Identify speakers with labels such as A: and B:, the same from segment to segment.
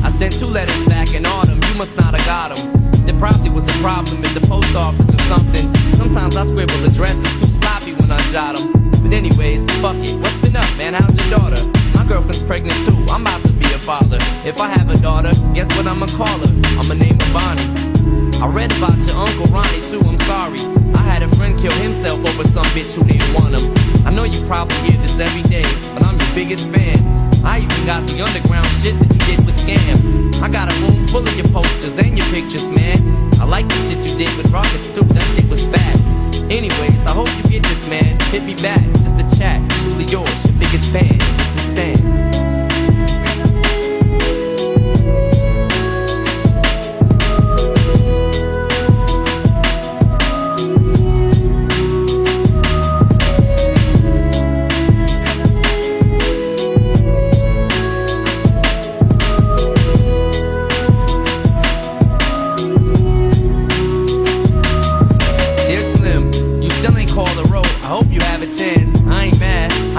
A: I sent 2 letters back in autumn, you must not have got them. There probably was a problem at the post office or something. Sometimes I scribble addresses too sloppy when I jot them. But anyways, fuck it, what's been up, man? How's your daughter? My girlfriend's pregnant too, I'm about to be a father. If I have a daughter, guess what I'ma call her? I'ma name her Bonnie. I read about your Uncle Ronnie too, I'm sorry. I had a friend kill himself over some bitch who didn't want him. I know you probably hear this every day, but I'm your biggest fan. I even got the underground shit that you did with Scam. I got a room full of your posters and your pictures, man. I like the shit you did with Rockets too, that shit was fat. Anyways, I hope you get this, man. Hit me back, just a chat. Truly yours, your biggest fan. This is Stan.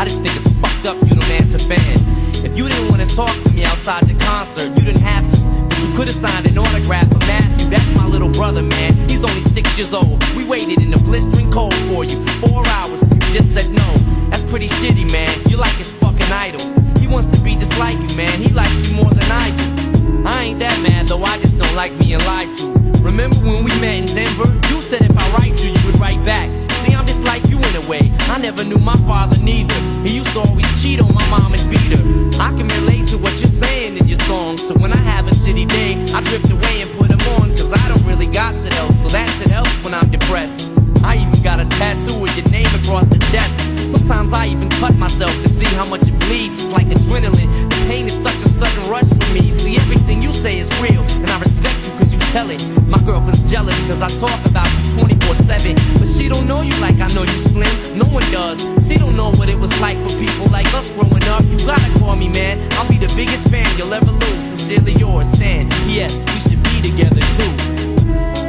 A: I just think it's fucked up you don't answer fans. If you didn't want to talk to me outside your concert, you didn't have to, but you could have signed an autograph for Matthew. That's my little brother, man. He's only 6 years old. We waited in the blistering cold for you for 4 hours and you just said no. That's pretty shitty, man. You're like his fucking idol. He wants to be just like you, man. He likes you more than I do. I ain't that mad though, I just don't like being lied to. Remember when we met in Denver? You said if I write you, you would write back. See, I'm just like you in a way. I never knew my father neither. He used to always cheat on my mom and beat her. I can relate to what you're saying in your songs. So when I have a shitty day, I drift away and put them on. Cause I don't really got shit else, so that shit helps when I'm depressed. I even got a tattoo with your name across the chest. Sometimes I even cut myself to see how much it bleeds. It's like adrenaline. The pain is such a sudden rush for me. See, everything you say is real, and I respect you cause you tell it. My girlfriend's jealous cause I talk about you 24/7. But she don't know you like I know you, Slim. No one does. She don't know what it was like for people like us growing up. You gotta call me, man. I'll be the biggest fan you'll ever lose. Sincerely yours, Stan. P.S. We should be together too.